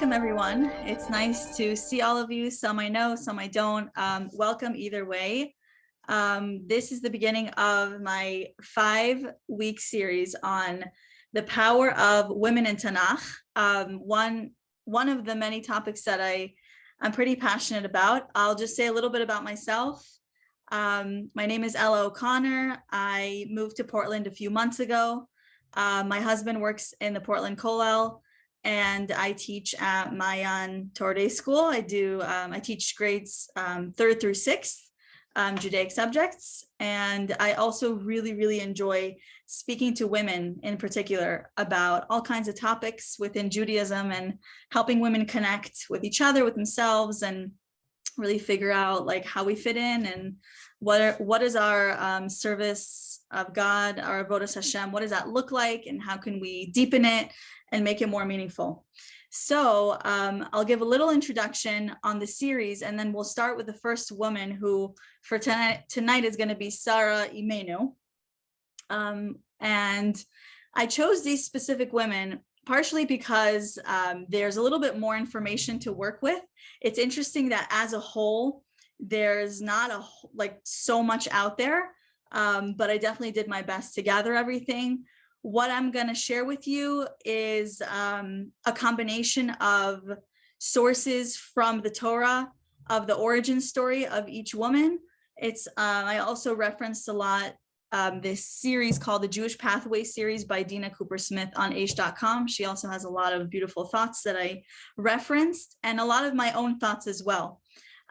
Welcome, everyone. It's nice to see all of you. Some I know, some I don't. Welcome either way. This is the beginning of my 5-week series on the power of women in Tanach. One of the many topics that I'm pretty passionate about. I'll just say a little bit about myself. My name is Ela O'Connor. I moved to Portland a few months ago. My husband works in the Portland Kollel, and I teach at Mayan Torah Day School. I teach grades 3rd through 6th, Judaic subjects. And I also really enjoy speaking to women in particular about all kinds of topics within Judaism and helping women connect with each other, with themselves, and really figure out like how we fit in and what is our service of God, our avodas Hashem, what does that look like, and how can we deepen it and make it more meaningful. So I'll give a little introduction on the series, and then we'll start with the first woman who for tonight is going to be Sarai Imenu. And I chose these specific women partially because there's a little bit more information to work with. It's interesting that as a whole, there's not so much out there, but I definitely did my best to gather everything. What I'm going to share with you is a combination of sources from the Torah, of the origin story of each woman. I also referenced a lot this series called the Jewish Pathway series by Dina Cooper-Smith on Aish.com. She also has a lot of beautiful thoughts that I referenced, and a lot of my own thoughts as well.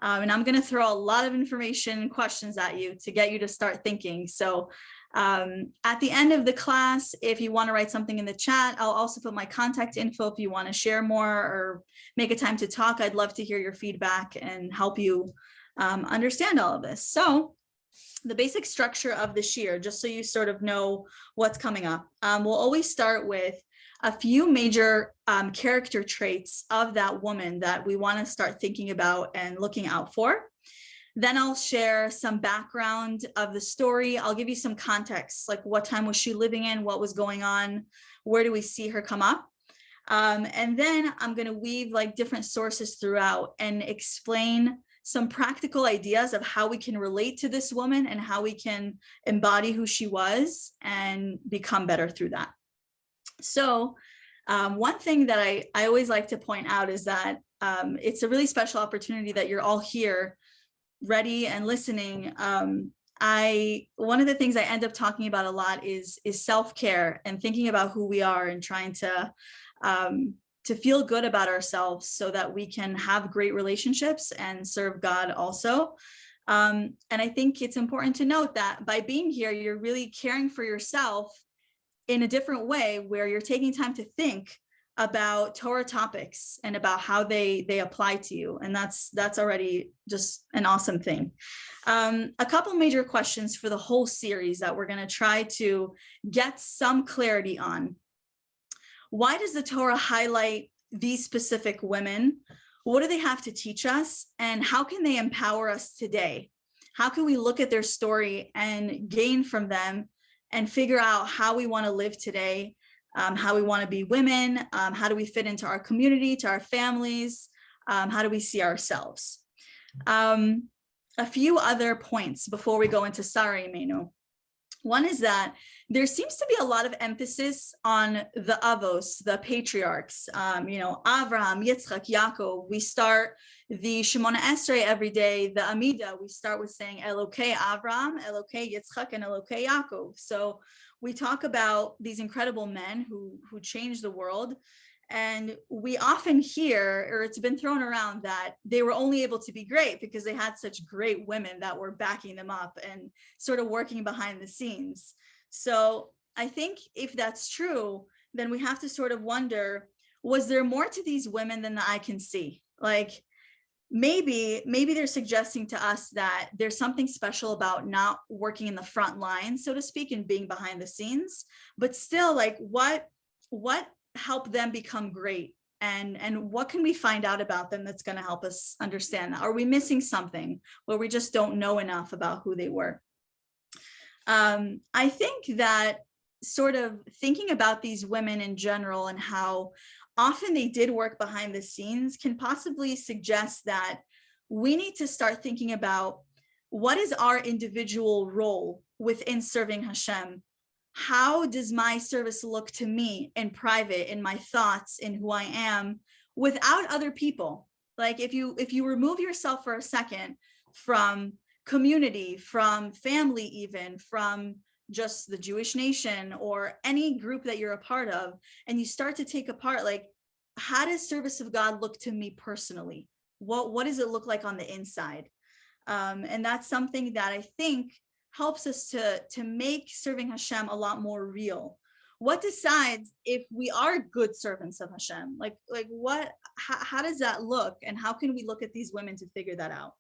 And I'm going to throw a lot of information and questions at you to get you to start thinking. So at the end of the class, if you want to write something in the chat, I'll also put my contact info if you want to share more or make a time to talk. I'd love to hear your feedback and help you understand all of this. So the basic structure of the shiur, just so you sort of know what's coming up, we'll always start with a few major character traits of that woman that we want to start thinking about and looking out for. Then I'll share some background of the story. I'll give you some context, like what time was she living in, what was going on, where do we see her come up? And then I'm going to weave like different sources throughout and explain some practical ideas of how we can relate to this woman and how we can embody who she was and become better through that. So one thing that I always like to point out is that it's a really special opportunity that you're all here ready and listening. One of the things I end up talking about a lot is self-care and thinking about who we are and trying to feel good about ourselves so that we can have great relationships and serve God also. And I think it's important to note that by being here, you're really caring for yourself in a different way, where you're taking time to think about Torah topics and about how they apply to you. And that's already just an awesome thing. A couple major questions for the whole series that we're going to try to get some clarity on. Why does the Torah highlight these specific women? What do they have to teach us? And how can they empower us today? How can we look at their story and gain from them and figure out how we want to live today, how we want to be women, how do we fit into our community, to our families, how do we see ourselves? A few other points before we go into Sarai Imenu. One is that there seems to be a lot of emphasis on the avos, the patriarchs, Avraham, Yitzhak, Yaakov. We start the Shemona Esrei every day, the Amida, we start with saying Elokei Avraham, Elokei Yitzhak, and Elokei Yaakov. So we talk about these incredible men who changed the world. And we often hear, or it's been thrown around, that they were only able to be great because they had such great women that were backing them up and sort of working behind the scenes. So I think if that's true, then we have to sort of wonder, was there more to these women than the eye can see? Like maybe they're suggesting to us that there's something special about not working in the front line, so to speak, and being behind the scenes, but still, like what help them become great, and what can we find out about them that's going to help us understand that? Are we missing something where we just don't know enough about who they were? I think that sort of thinking about these women in general and how often they did work behind the scenes, can possibly suggest that we need to start thinking about what is our individual role within serving Hashem. How does my service look to me in private, in my thoughts, in who I am, without other people? Like if you remove yourself for a second from community, from family, even from just the Jewish nation or any group that you're a part of, and you start to take apart, like, how does service of God look to me personally? What does it look like on the inside? And that's something that I think helps us to make serving Hashem a lot more real. What decides if we are good servants of Hashem? Like how does that look? And how can we look at these women to figure that out?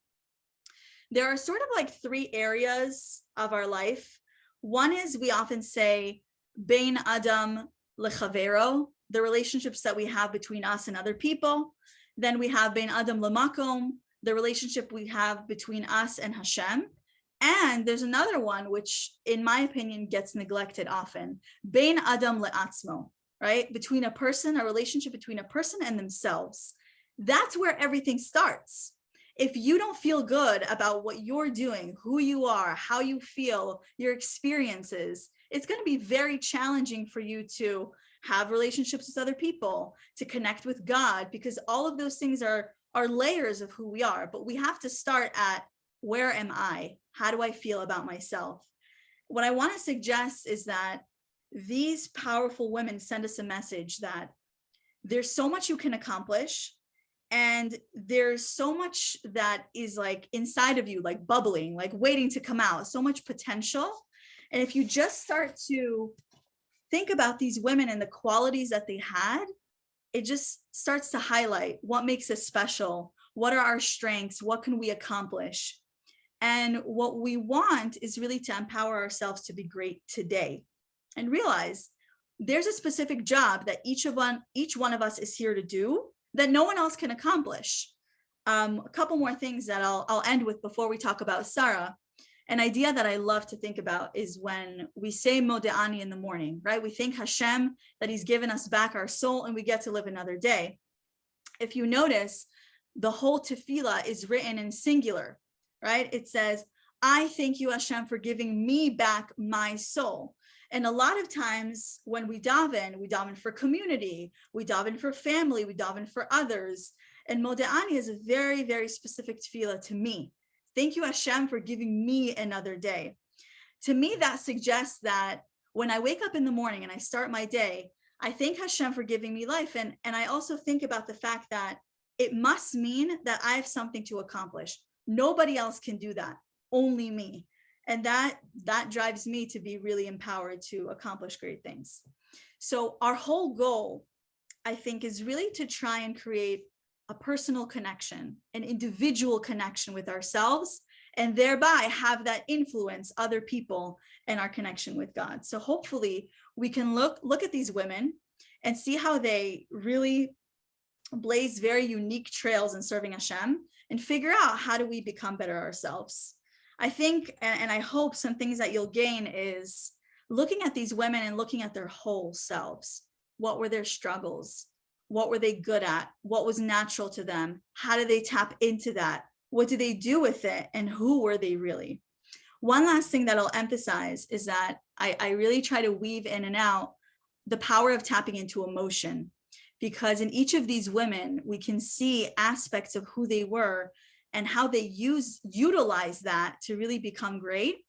There are sort of like three areas of our life. One is, we often say, Bein Adam lechavero, the relationships that we have between us and other people. Then we have Bein Adam lemakom, the relationship we have between us and Hashem. And there's another one, which in my opinion gets neglected often, Bein Adam le'atzmo, right? Between a person, a relationship between a person and themselves. That's where everything starts. If you don't feel good about what you're doing, who you are, how you feel, your experiences, it's going to be very challenging for you to have relationships with other people, to connect with God, because all of those things are layers of who we are. But we have to start at, where am I? How do I feel about myself? What I want to suggest is that these powerful women send us a message that there's so much you can accomplish. And there's so much that is like inside of you, like bubbling, like waiting to come out, so much potential. And if you just start to think about these women and the qualities that they had, it just starts to highlight what makes us special. What are our strengths? What can we accomplish? And what we want is really to empower ourselves to be great today and realize there's a specific job that each one of us is here to do that no one else can accomplish. A couple more things that I'll end with before we talk about Sarah. An idea that I love to think about is when we say Modeh in the morning, right? We thank Hashem that he's given us back our soul and we get to live another day. If you notice, the whole tefillah is written in singular, right? It says, I thank you, Hashem, for giving me back my soul. And a lot of times when we daven for community, we daven for family, we daven for others. And Modeh is a very, very specific tefillah to me. Thank you, Hashem, for giving me another day. To me, that suggests that when I wake up in the morning and I start my day, I thank Hashem for giving me life. And I also think about the fact that it must mean that I have something to accomplish. Nobody else can do that, only me. And that drives me to be really empowered to accomplish great things. So our whole goal, I think, is really to try and create a personal connection, an individual connection with ourselves, and thereby have that influence other people and our connection with God. So hopefully we can look at these women and see how they really blaze very unique trails in serving Hashem and figure out, how do we become better ourselves? I think, and I hope, some things that you'll gain is looking at these women and looking at their whole selves. What were their struggles? What were they good at? What was natural to them? How do they tap into that? What do they do with it? And who were they really? One last thing that I'll emphasize is that I really try to weave in and out the power of tapping into emotion, because in each of these women, we can see aspects of who they were and how they utilize that to really become great.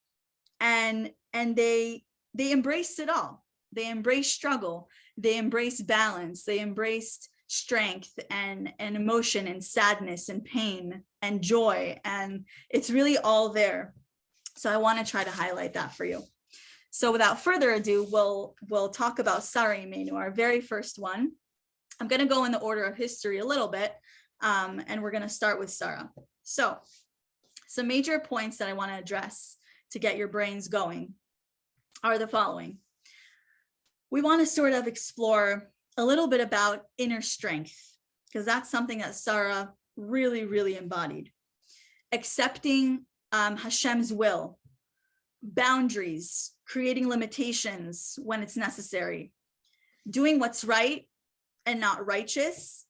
And they embraced it all. They embraced struggle. They embraced balance. They embraced strength and emotion and sadness and pain and joy. And it's really all there. So I want to try to highlight that for you. So without further ado, we'll talk about Sarai and Avraham, our very first one. I'm going to go in the order of history a little bit, and we're going to start with Sarah. So some major points that I want to address to get your brains going are the following. We want to sort of explore a little bit about inner strength, because that's something that Sarah really, really embodied. Accepting Hashem's will, boundaries, creating limitations when it's necessary, doing what's right, and not righteous,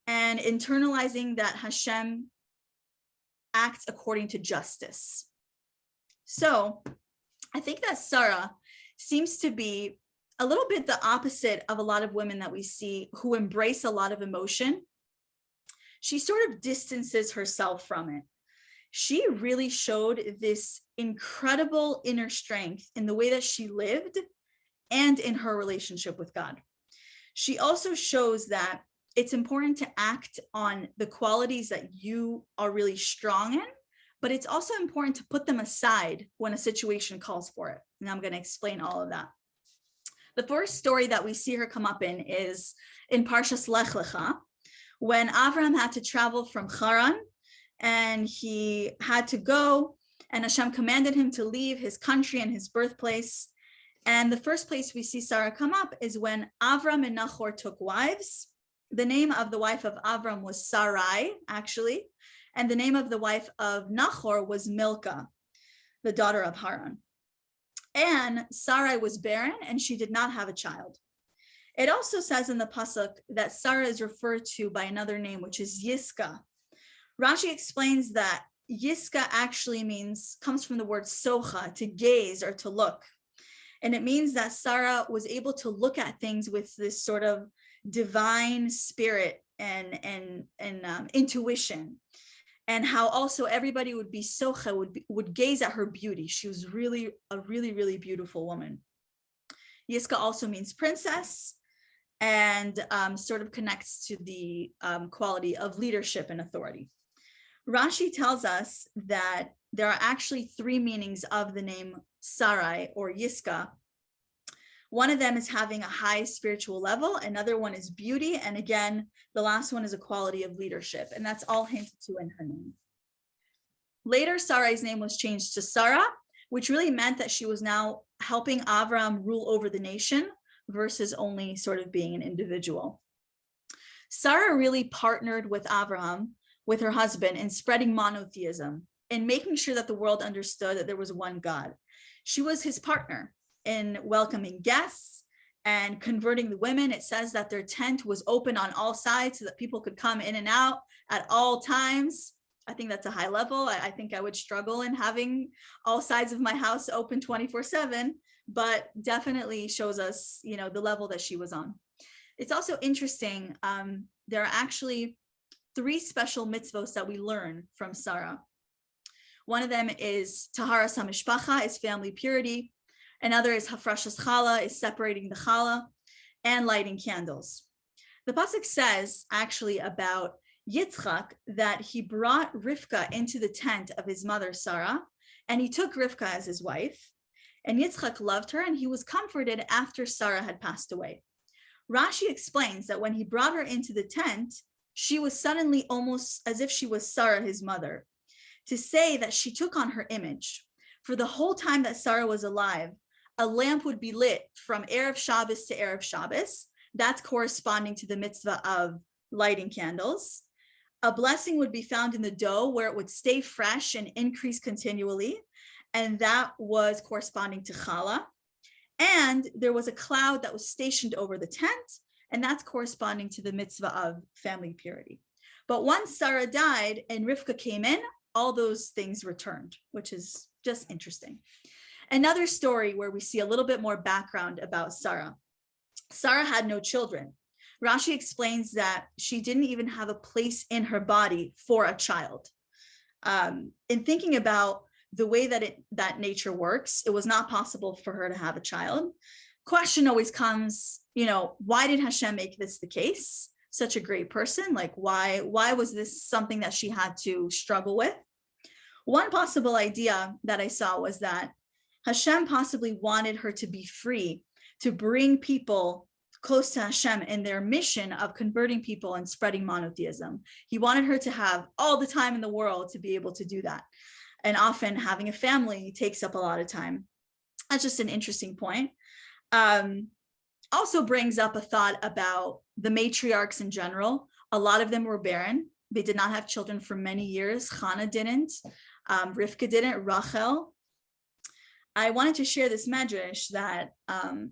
and internalizing that Hashem acts according to justice. So I think that Sarah seems to be a little bit the opposite of a lot of women that we see who embrace a lot of emotion. She sort of distances herself from it. She really showed this incredible inner strength in the way that she lived and in her relationship with God. She also shows that it's important to act on the qualities that you are really strong in, but it's also important to put them aside when a situation calls for it. And I'm going to explain all of that. The first story that we see her come up in is in Parshas Lech Lecha, when Avraham had to travel from Haran, and he had to go, and Hashem commanded him to leave his country and his birthplace. And the first place we see Sarah come up is when Avram and Nahor took wives. The name of the wife of Avram was Sarai, actually, and the name of the wife of Nahor was Milcah, the daughter of Haran. And Sarai was barren, and she did not have a child. It also says in the pasuk that Sarah is referred to by another name, which is Yiska. Rashi explains that Yiska actually comes from the word socha, to gaze or to look. And it means that Sarah was able to look at things with this sort of divine spirit and intuition, and how also everybody would be socha, would gaze at her beauty. She was really a really beautiful woman. Yiska also means princess, and sort of connects to the quality of leadership and authority. Rashi tells us that there are actually three meanings of the name Sarai or Yiska. One of them is having a high spiritual level. Another one is beauty. And again, the last one is a quality of leadership. And that's all hinted to in her name. Later, Sarai's name was changed to Sarah, which really meant that she was now helping Avraham rule over the nation versus only sort of being an individual. Sarah really partnered with Avraham, with her husband, in spreading monotheism and making sure that the world understood that there was one God. She was his partner in welcoming guests and converting the women. It says that their tent was open on all sides so that people could come in and out at all times. I think that's a high level. I think I would struggle in having all sides of my house open 24/7, but definitely shows us, the level that she was on. It's also interesting. There are actually 3 special mitzvos that we learn from Sarah. One of them is Taharas HaMishpacha, is family purity. Another is Hafrashas Chala, is separating the challah, and lighting candles. The pasuk says actually about Yitzhak that he brought Rivka into the tent of his mother Sarah, and he took Rivka as his wife. And Yitzhak loved her, and he was comforted after Sarah had passed away. Rashi explains that when he brought her into the tent, she was suddenly almost as if she was Sarah, his mother, to say that she took on her image. For the whole time that Sarah was alive, a lamp would be lit from Erev Shabbos to Erev Shabbos. That's corresponding to the mitzvah of lighting candles. A blessing would be found in the dough where it would stay fresh and increase continually. And that was corresponding to challah. And there was a cloud that was stationed over the tent, and that's corresponding to the mitzvah of family purity. But once Sarah died and Rivka came in, all those things returned, which is just interesting. Another story where we see a little bit more background about Sarah. Sarah had no children. Rashi explains that she didn't even have a place in her body for a child. In thinking about the way that nature works, it was not possible for her to have a child. Question always comes, why did Hashem make this the case? Such a great person, like why was this something that she had to struggle with? One possible idea that I saw was that Hashem possibly wanted her to be free to bring people close to Hashem in their mission of converting people and spreading monotheism. He wanted her to have all the time in the world to be able to do that. And often having a family takes up a lot of time. That's just an interesting point. Also brings up a thought about the matriarchs in general. A lot of them were barren. They did not have children for many years. Chana didn't. Rivka didn't. Rachel. I wanted to share this medrash that,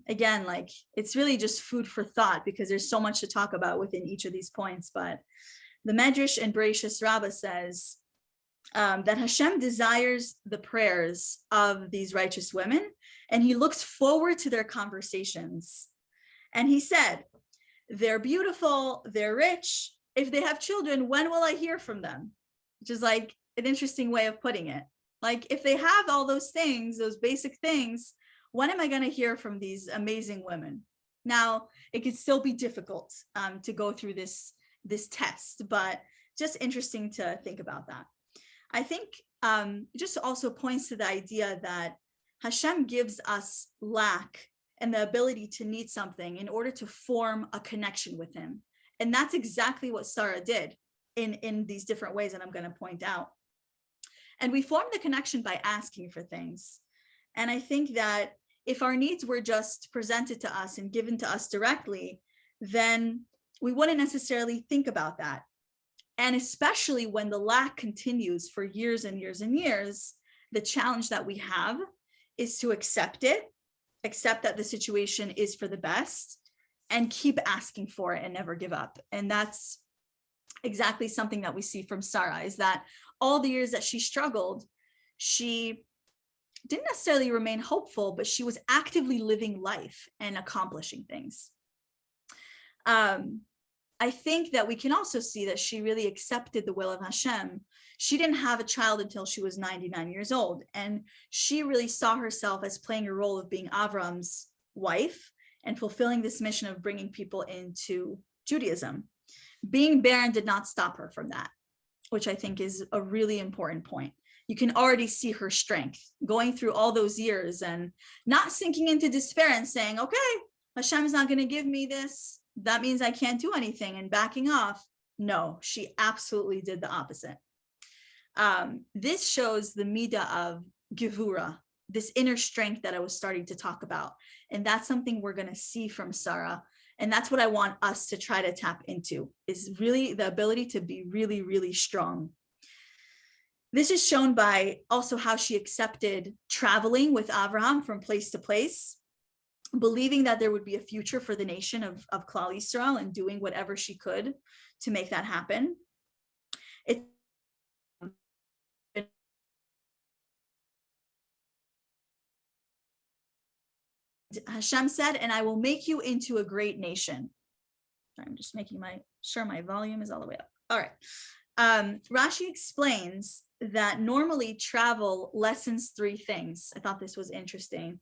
again, like it's really just food for thought because there's so much to talk about within each of these points. But the medrash in Bereshis Rabbah says that Hashem desires the prayers of these righteous women, and he looks forward to their conversations. And he said, they're beautiful, they're rich. If they have children, when will I hear from them? Which is like an interesting way of putting it. Like if they have all those things, those basic things, when am I going to hear from these amazing women? Now, it could still be difficult to go through this test, but just interesting to think about that. I think it just also points to the idea that Hashem gives us lack and the ability to need something in order to form a connection with him. And that's exactly what Sarah did in these different ways that I'm going to point out. And we form the connection by asking for things. And I think that if our needs were just presented to us and given to us directly, then we wouldn't necessarily think about that. And especially when the lack continues for years and years and years, the challenge that we have is to accept it, accept that the situation is for the best, and keep asking for it and never give up. And that's exactly something that we see from Sarah, is that all the years that she struggled, she didn't necessarily remain hopeful, but she was actively living life and accomplishing things. I think that we can also see that she really accepted the will of Hashem. She didn't have a child until she was 99 years old. And she really saw herself as playing a role of being Avraham's wife and fulfilling this mission of bringing people into Judaism. Being barren did not stop her from that, which I think is a really important point. You can already see her strength going through all those years and not sinking into despair and saying, okay, Hashem is not going to give me this. That means I can't do anything, and backing off. No, she absolutely did the opposite. This shows the midah of Devorah, this inner strength that I was starting to talk about. And that's something we're going to see from Sarah. And that's what I want us to try to tap into, is really the ability to be really, really strong. This is shown by also how she accepted traveling with Avraham from place to place, believing that there would be a future for the nation of Klal Yisrael, and doing whatever she could to make that happen. Hashem said, and I will make you into a great nation. I'm just making sure my volume is all the way up. All right. Rashi explains that normally travel lessens three things. I thought this was interesting.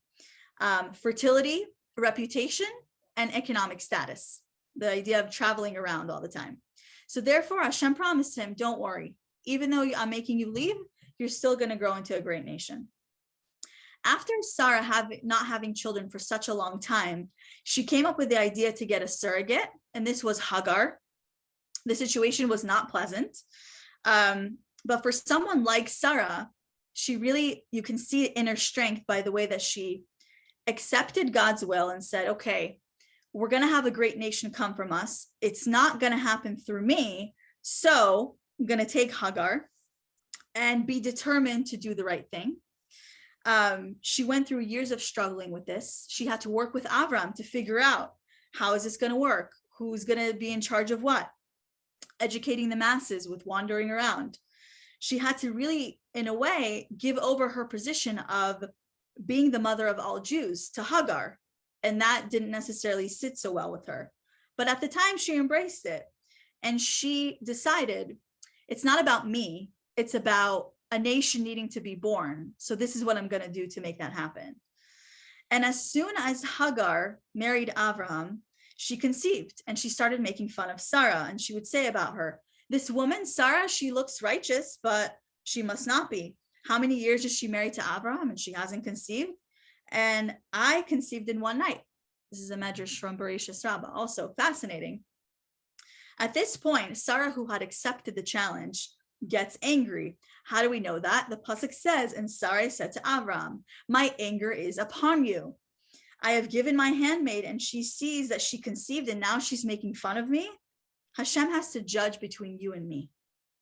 Fertility, reputation, and economic status. The idea of traveling around all the time. So therefore, Hashem promised him, don't worry. Even though I'm making you leave, you're still going to grow into a great nation. After Sarah not having children for such a long time, she came up with the idea to get a surrogate, and this was Hagar. The situation was not pleasant. But for someone like Sarah, you can see inner strength by the way that she accepted God's will and said, okay, we're going to have a great nation come from us. It's not going to happen through me. So I'm going to take Hagar and be determined to do the right thing. She went through years of struggling with this. She had to work with Avraham to figure out, how is this going to work? Who's going to be in charge of what? Educating the masses with wandering around. She had to really, in a way, give over her position of being the mother of all Jews to Hagar. And that didn't necessarily sit so well with her. But at the time, she embraced it. And she decided, it's not about me. It's about a nation needing to be born. So this is what I'm going to do to make that happen. And as soon as Hagar married Avraham, she conceived, and she started making fun of Sarah. And she would say about her, this woman, Sarah, she looks righteous, but she must not be. How many years is she married to Avraham and she hasn't conceived? And I conceived in one night. This is a medrash from Bereshis Rabbah, also fascinating. At this point, Sarah, who had accepted the challenge, gets angry. How do we know that? The pasuk says, and Sarai said to Avraham, my anger is upon you. I have given my handmaid, and she sees that she conceived, and now she's making fun of me. Hashem has to judge between you and me.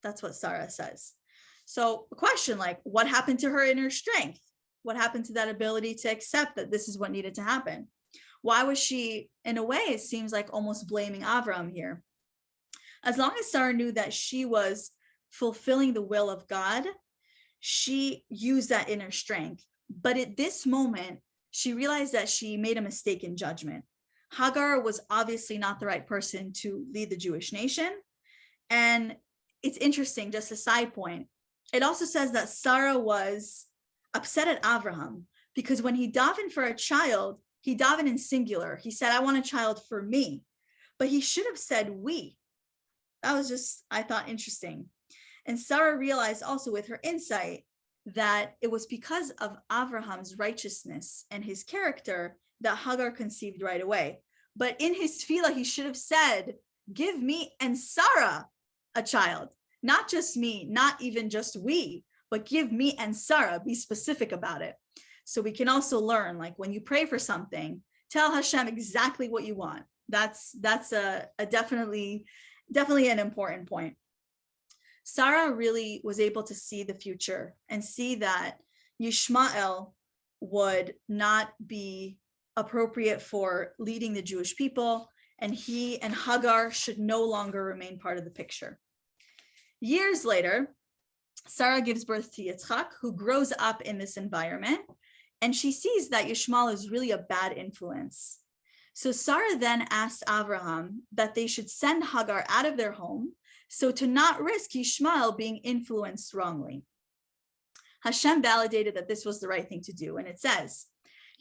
That's what Sarah says. So a question like, what happened to her inner strength? What happened to that ability to accept that this is what needed to happen? Why was she, in a way, it seems like almost blaming Avraham here? As long as Sarah knew that she was fulfilling the will of God, she used that inner strength. But at this moment, she realized that she made a mistake in judgment. Hagar was obviously not the right person to lead the Jewish nation. And it's interesting, just a side point. It also says that Sarah was upset at Avraham because when he davened for a child, he davened in singular. He said, I want a child for me, but he should have said we. That was just, I thought, interesting. And Sarah realized also with her insight that it was because of Avraham's righteousness and his character that Hagar conceived right away. But in his tefillah, he should have said, give me and Sarah a child, not just me, not even just we, but give me and Sarah, be specific about it. So we can also learn, like when you pray for something, tell Hashem exactly what you want. That's a definitely an important point. Sarah really was able to see the future and see that Yishmael would not be appropriate for leading the Jewish people, and he and Hagar should no longer remain part of the picture. Years later, Sarah gives birth to Yitzhak, who grows up in this environment, and she sees that Yishmael is really a bad influence. So Sarah then asks Avraham that they should send Hagar out of their home, so to not risk Yishmael being influenced wrongly. Hashem validated that this was the right thing to do, and it says,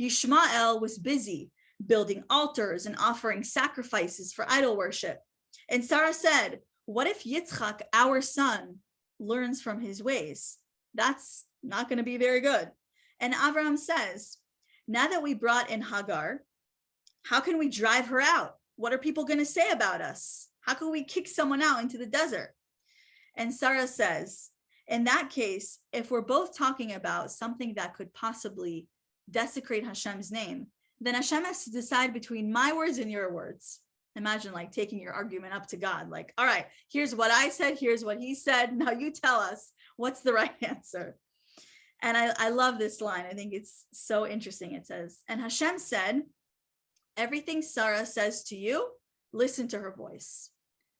Yishmael was busy building altars and offering sacrifices for idol worship. And Sarah said, what if Yitzhak, our son, learns from his ways? That's not going to be very good. And Avraham says, now that we brought in Hagar, how can we drive her out? What are people going to say about us? How can we kick someone out into the desert? And Sarah says, in that case, if we're both talking about something that could possibly desecrate Hashem's name, then Hashem has to decide between my words and your words. Imagine like taking your argument up to God, like, all right, here's what I said, here's what he said. Now you tell us what's the right answer. And I love this line. I think it's so interesting. It says, and Hashem said, everything Sarah says to you, listen to her voice.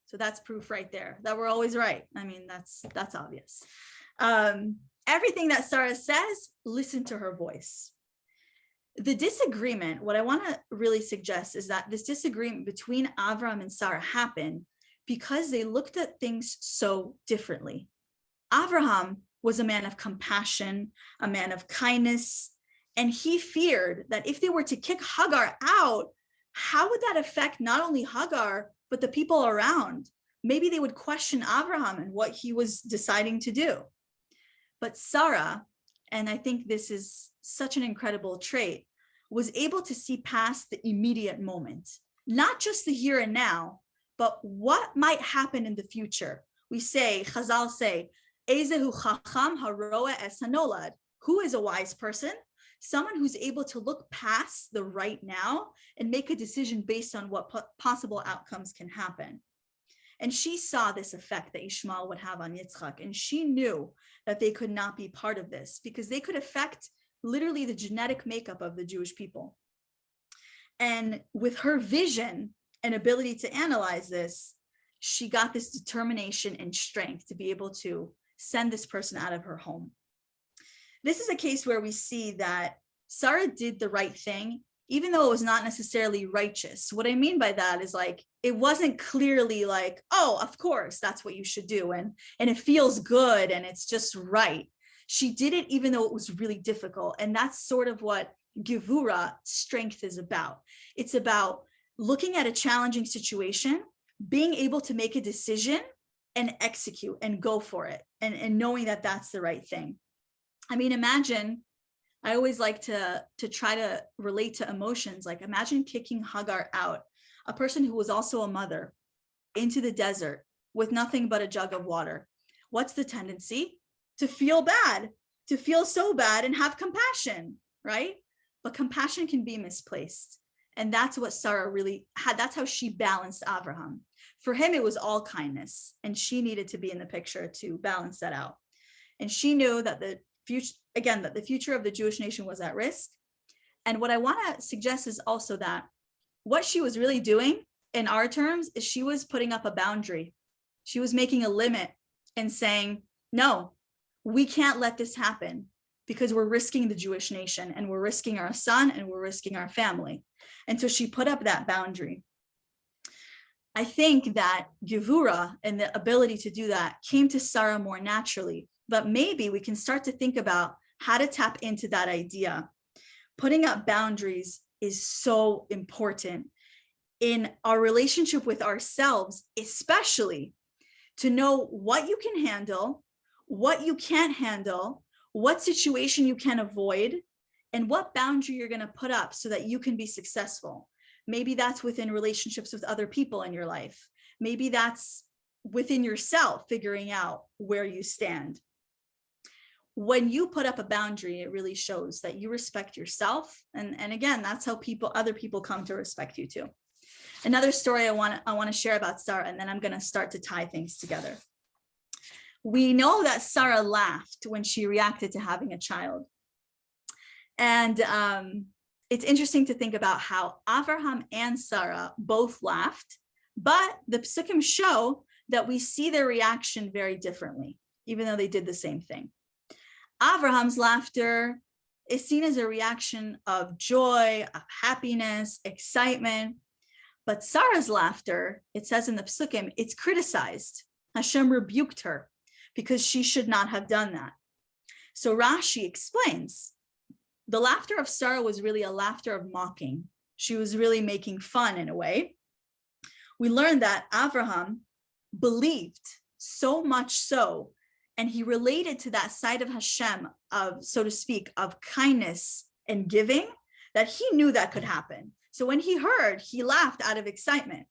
So that's proof right there that we're always right. I mean, that's obvious. Everything that Sarah says, listen to her voice. The disagreement, what I want to really suggest is that this disagreement between Avraham and Sarah happened because they looked at things so differently. Avraham was a man of compassion, a man of kindness, and he feared that if they were to kick Hagar out, how would that affect not only Hagar, but the people around? Maybe they would question Avraham and what he was deciding to do. But Sarah, and I think this is such an incredible trait, was able to see past the immediate moment, not just the here and now, but what might happen in the future. We say, Chazal say, Ezehu chacham haroa es hanolad. Who is a wise person? Someone who's able to look past the right now and make a decision based on what possible outcomes can happen. And she saw this effect that Ishmael would have on Yitzhak, and she knew that they could not be part of this because they could affect literally the genetic makeup of the Jewish people. And with her vision and ability to analyze this, she got this determination and strength to be able to send this person out of her home. This is a case where we see that Sarah did the right thing, even though it was not necessarily righteous. What I mean by that is like, it wasn't clearly like, oh, of course, that's what you should do. And it feels good and it's just right. She did it even though it was really difficult. And that's sort of what Devorah, strength, is about. It's about looking at a challenging situation, being able to make a decision and execute and go for it, and knowing that that's the right thing. I mean, imagine, I always like to try to relate to emotions. Like imagine kicking Hagar out, a person who was also a mother, into the desert with nothing but a jug of water. What's the tendency? To feel bad, to feel so bad and have compassion, right? But compassion can be misplaced. And that's what Sarah really had. That's how she balanced Avraham. For him, it was all kindness. And she needed to be in the picture to balance that out. And she knew that the future, again, that the future of the Jewish nation was at risk. And what I want to suggest is also that what she was really doing in our terms is she was putting up a boundary. She was making a limit and saying, no, we can't let this happen because we're risking the Jewish nation and we're risking our son and we're risking our family. And so she put up that boundary. I think that Devorah and the ability to do that came to Sarah more naturally, but maybe we can start to think about how to tap into that idea. Putting up boundaries is so important in our relationship with ourselves, especially to know what you can handle, what you can't handle, what situation you can avoid, and what boundary you're going to put up so that you can be successful. Maybe that's within relationships with other people in your life. Maybe that's within yourself, figuring out where you stand. When you put up a boundary, it really shows that you respect yourself. And again, that's how other people come to respect you too. Another story I want to share about Sarah, and then I'm going to start to tie things together. We know that Sarah laughed when she reacted to having a child. And it's interesting to think about how Avraham and Sarah both laughed, but the Psukim show that we see their reaction very differently, even though they did the same thing. Avraham's laughter is seen as a reaction of joy, of happiness, excitement. But Sarah's laughter, it says in the Psukim, it's criticized. Hashem rebuked her because she should not have done that. So Rashi explains, the laughter of Sarah was really a laughter of mocking. She was really making fun in a way. We learned that Avraham believed so much so, and he related to that side of Hashem, of, so to speak, of kindness and giving, that he knew that could happen. So when he heard, he laughed out of excitement.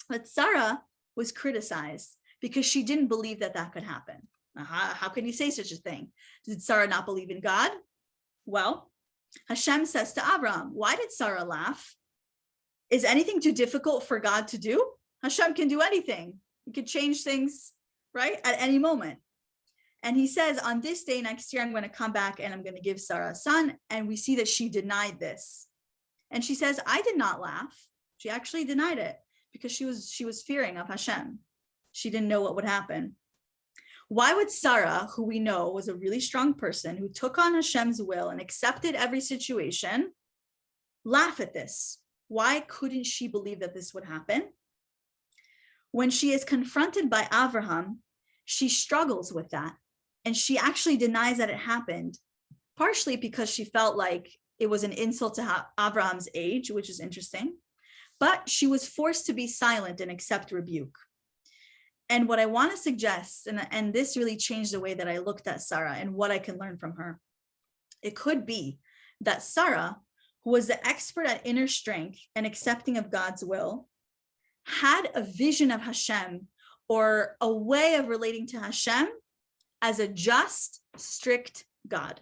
But Sarah was criticized because she didn't believe that that could happen. How can you say such a thing? Did Sarah not believe in God? Well, Hashem says to Abraham, why did Sarah laugh? Is anything too difficult for God to do? Hashem can do anything. He could change things, right, at any moment. And he says, on this day next year, I'm going to come back and I'm going to give Sarah a son. And we see that she denied this. And she says, I did not laugh. She actually denied it because she was fearing of Hashem. She didn't know what would happen. Why would Sarah, who we know was a really strong person, who took on Hashem's will and accepted every situation, laugh at this? Why couldn't she believe that this would happen? When she is confronted by Avraham, she struggles with that. And she actually denies that it happened, partially because she felt like it was an insult to Avraham's age, which is interesting. But she was forced to be silent and accept rebuke. And what I want to suggest, and this really changed the way that I looked at Sarah and what I can learn from her, it could be that Sarah, who was the expert at inner strength and accepting of God's will, had a vision of Hashem or a way of relating to Hashem as a just, strict God.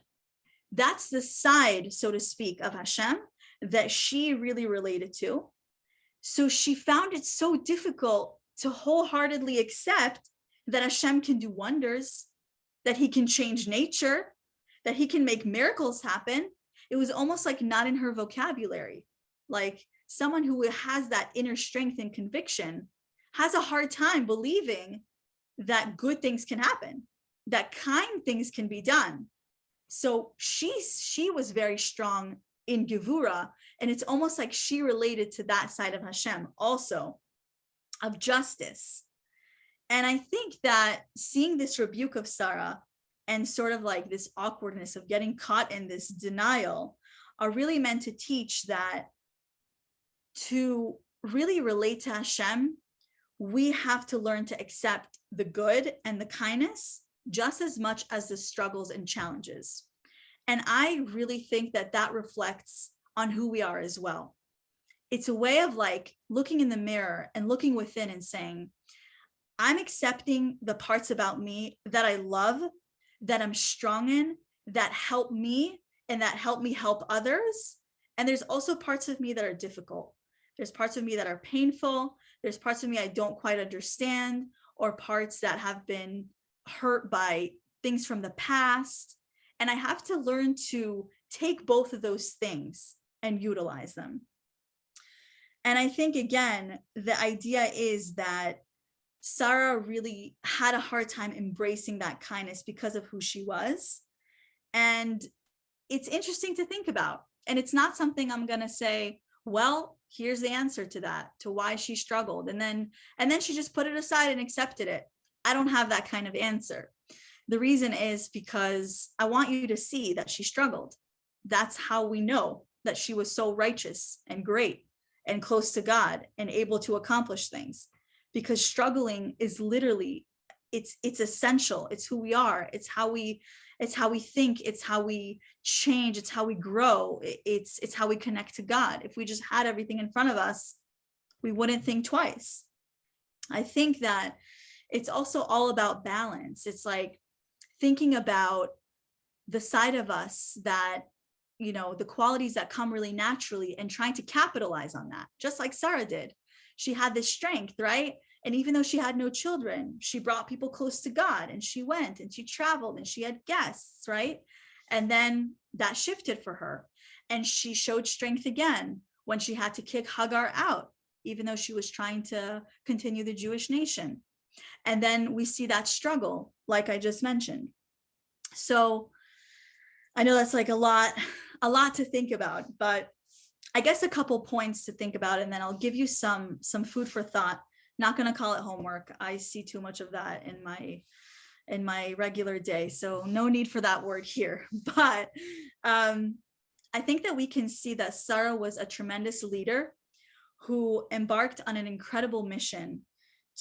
That's the side, so to speak, of Hashem that she really related to. So she found it so difficult to wholeheartedly accept that Hashem can do wonders, that he can change nature, that he can make miracles happen. It was almost like not in her vocabulary. Like someone who has that inner strength and conviction has a hard time believing that good things can happen, that kind things can be done. So she was very strong in Devorah, and it's almost like she related to that side of Hashem also, of justice. And I think that seeing this rebuke of Sarah and sort of like this awkwardness of getting caught in this denial are really meant to teach that to really relate to Hashem, we have to learn to accept the good and the kindness just as much as the struggles and challenges. And I really think that that reflects on who we are as well. It's a way of like looking in the mirror and looking within and saying, I'm accepting the parts about me that I love, that I'm strong in, that help me and that help me help others. And there's also parts of me that are difficult. There's parts of me that are painful. There's parts of me I don't quite understand, or parts that have been hurt by things from the past. And I have to learn to take both of those things and utilize them. And I think, again, the idea is that Sarah really had a hard time embracing that kindness because of who she was. And it's interesting to think about. And it's not something I'm going to say, well, here's the answer to that, to why she struggled. And then she just put it aside and accepted it. I don't have that kind of answer. The reason is because I want you to see that she struggled. That's how we know that she was so righteous and great and close to God and able to accomplish things, because struggling is literally, it's essential. It's who we are. It's how we think. It's how we change. It's how we grow. It's how we connect to God. If we just had everything in front of us, we wouldn't think twice. I think that it's also all about balance. It's like thinking about the side of us that, you know, the qualities that come really naturally and trying to capitalize on that, just like Sarah did. She had this strength, right? And even though she had no children, she brought people close to God, and she went and she traveled and she had guests, right? And then that shifted for her. And she showed strength again when she had to kick Hagar out, even though she was trying to continue the Jewish nation. And then we see that struggle, like I just mentioned. So I know that's like a lot to think about, but I guess a couple points to think about, and then I'll give you some food for thought. Not going to call it homework. I see too much of that in my regular day, so no need for that word here. But I think that we can see that Sarah was a tremendous leader who embarked on an incredible mission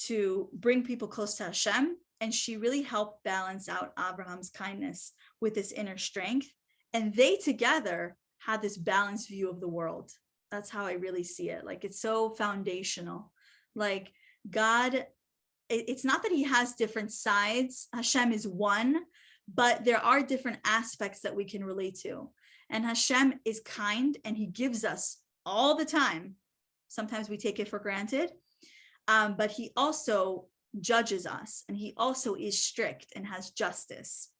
to bring people close to Hashem, and she really helped balance out Abraham's kindness with this inner strength, and they together had this balanced view of the world. That's how I really see it. Like, it's so foundational. Like, God, it's not that he has different sides. Hashem is one, but there are different aspects that we can relate to. And Hashem is kind, and he gives us all the time. Sometimes we take it for granted, but he also judges us, and he also is strict and has justice.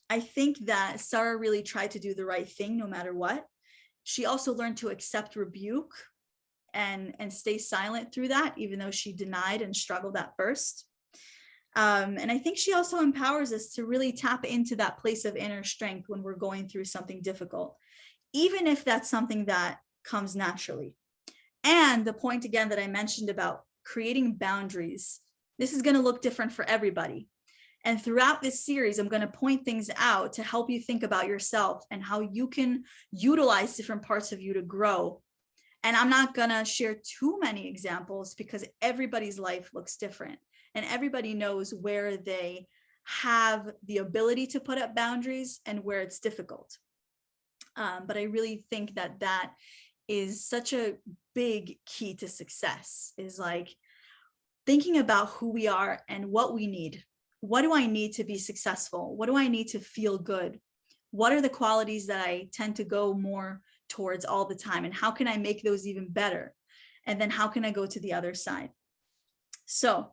I think that Sarah really tried to do the right thing no matter what. She also learned to accept rebuke and stay silent through that, even though she denied and struggled at first. And I think she also empowers us to really tap into that place of inner strength when we're going through something difficult, even if that's something that comes naturally. And the point again that I mentioned about creating boundaries, this is going to look different for everybody. And throughout this series, I'm going to point things out to help you think about yourself and how you can utilize different parts of you to grow. And I'm not going to share too many examples because everybody's life looks different, and everybody knows where they have the ability to put up boundaries and where it's difficult. But I really think that that is such a big key to success, is like thinking about who we are and what we need. What do I need to be successful? What do I need to feel good? What are the qualities that I tend to go more towards all the time? And how can I make those even better? And then how can I go to the other side? So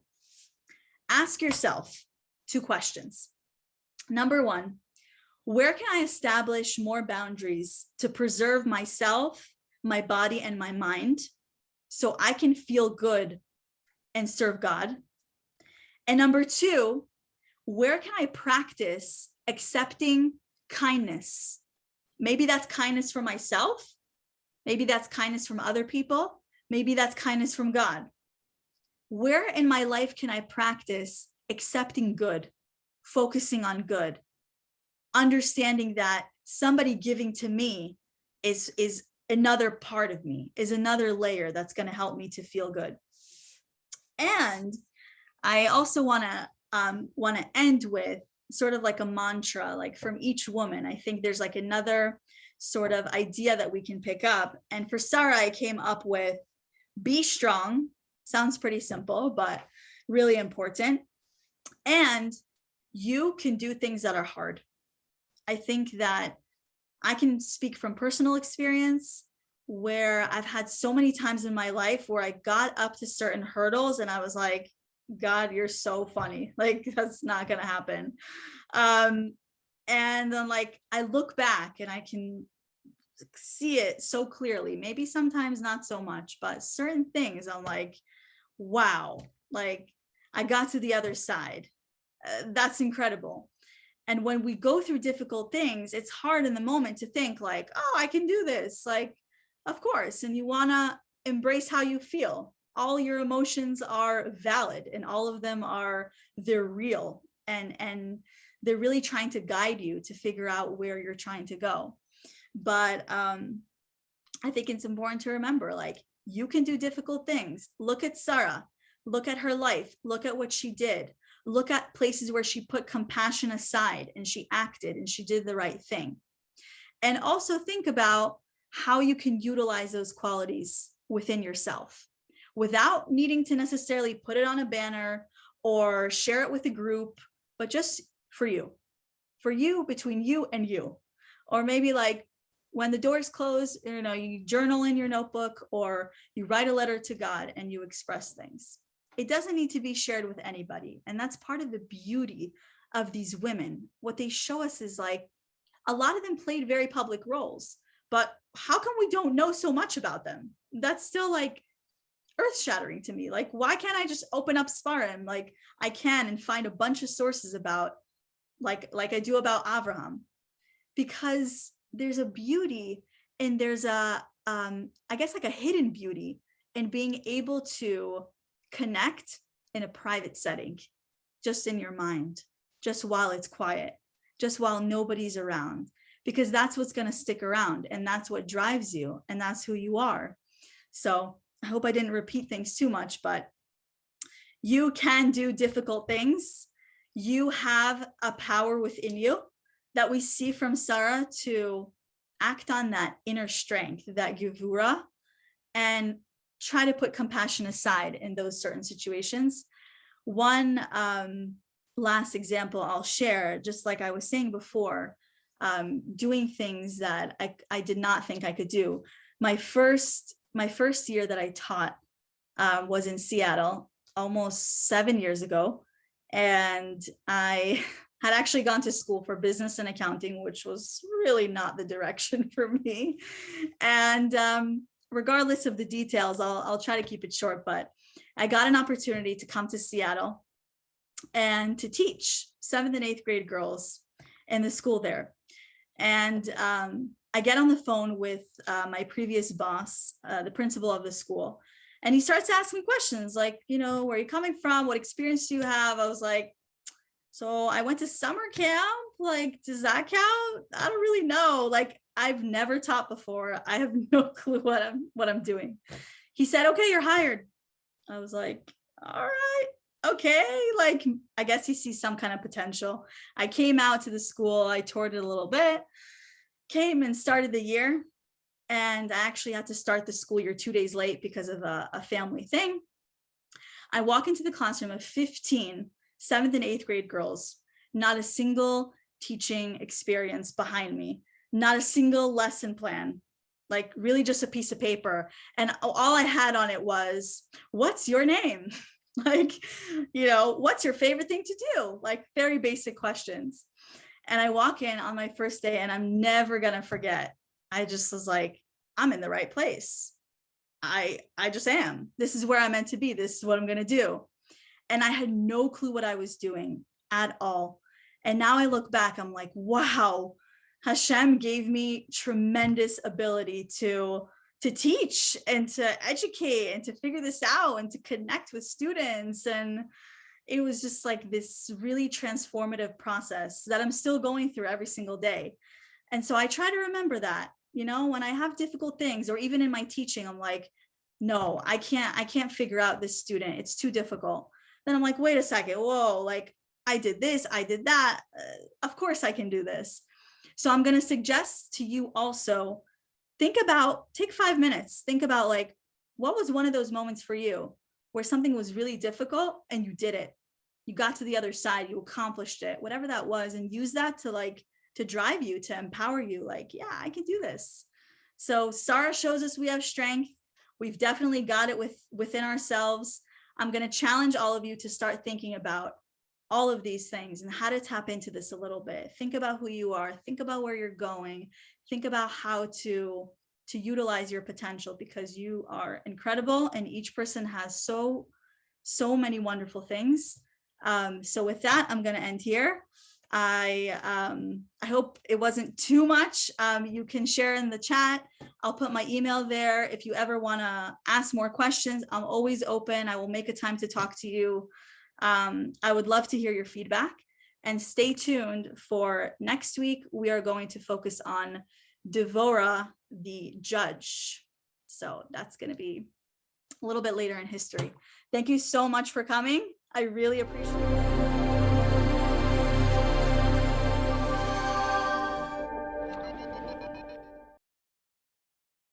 ask yourself 2 questions. Number 1, where can I establish more boundaries to preserve myself, my body, and my mind so I can feel good and serve God? And number 2, where can I practice accepting kindness? Maybe that's kindness for myself. Maybe that's kindness from other people. Maybe that's kindness from God. Where in my life can I practice accepting good, focusing on good, understanding that somebody giving to me is another part of me, is another layer that's going to help me to feel good? And I also want to end with sort of like a mantra, like from each woman. I think there's like another sort of idea that we can pick up. And for Sarah, I came up with be strong. Sounds pretty simple, but really important. And you can do things that are hard. I think that I can speak from personal experience where I've had so many times in my life where I got up to certain hurdles and I was like, God, you're so funny. Like, that's not going to happen. And then like, I look back and I can see it so clearly, maybe sometimes not so much, but certain things I'm like, wow, like I got to the other side. That's incredible. And when we go through difficult things, it's hard in the moment to think like, oh, I can do this. Like, of course. And you want to embrace how you feel. All your emotions are valid and all of them they're real. And they're really trying to guide you to figure out where you're trying to go. But I think it's important to remember, like, you can do difficult things. Look at Sarah, look at her life, look at what she did. Look at places where she put compassion aside and she acted and she did the right thing. And also think about how you can utilize those qualities within yourself without needing to necessarily put it on a banner or share it with a group, but just for you, between you and you. Or maybe like when the doors close, you journal in your notebook or you write a letter to God and you express things. It doesn't need to be shared with anybody. And that's part of the beauty of these women. What they show us is like, a lot of them played very public roles, but how come we don't know so much about them? That's still like earth shattering to me. Like, why can't I just open up Sfarim like I can and find a bunch of sources about like I do about Avraham? Because there's a beauty and there's I guess like a hidden beauty in being able to connect in a private setting, just in your mind, just while it's quiet, just while nobody's around, because that's what's going to stick around and that's what drives you and that's who you are. So I hope I didn't repeat things too much, but you can do difficult things. You have a power within you that we see from Sarah to act on that inner strength, that Devorah, and try to put compassion aside in those certain situations. One last example I'll share, just like I was saying before, doing things that I did not think I could do. My first year that I taught was in Seattle almost 7 years ago. And I had actually gone to school for business and accounting, which was really not the direction for me. And regardless of the details, I'll try to keep it short, but I got an opportunity to come to Seattle and to teach 7th and 8th grade girls in the school there. And I get on the phone with my previous boss, the principal of the school, and he starts asking questions like, where are you coming from? What experience do you have? I was like, so I went to summer camp. Like, does that count? I don't really know. Like, I've never taught before. I have no clue what I'm doing. He said, okay, you're hired. I was like, all right, okay. Like, I guess he sees some kind of potential. I came out to the school. I toured it a little bit, came and started the year. And I actually had to start the school year 2 days late because of a family thing. I walk into the classroom of 15 7th and 8th grade girls, not a single teaching experience behind me, not a single lesson plan, like really just a piece of paper. And all I had on it was, what's your name? Like, what's your favorite thing to do? Like, very basic questions. And I walk in on my first day and I'm never going to forget. I just was like, I'm in the right place. I just am. This is where I'm meant to be. This is what I'm going to do. And I had no clue what I was doing at all. And now I look back, I'm like, wow, Hashem gave me tremendous ability to teach and to educate and to figure this out and to connect with students. And it was just like this really transformative process that I'm still going through every single day. And so I try to remember that, when I have difficult things, or even in my teaching, I'm like, no, I can't figure out this student. It's too difficult. Then I'm like, wait a second. Whoa, like I did this, I did that. Of course I can do this. So I'm going to suggest to you also, take 5 minutes. Think about like, what was one of those moments for you where something was really difficult and you did it? You got to the other side, you accomplished it, whatever that was, and use that to drive you, to empower you. Like, yeah, I can do this. So Sarah shows us we have strength. We've definitely got it within ourselves. I'm going to challenge all of you to start thinking about all of these things and how to tap into this a little bit. Think about who you are. Think about where you're going. Think about how to utilize your potential, because you are incredible and each person has so many wonderful things. So with that, I'm going to end here. I hope it wasn't too much. You can share in the chat. I'll put my email there. If you ever want to ask more questions, I'm always open. I will make a time to talk to you. I would love to hear your feedback, and stay tuned for next week. We are going to focus on Devorah, the judge. So that's going to be a little bit later in history. Thank you so much for coming. I really appreciate it.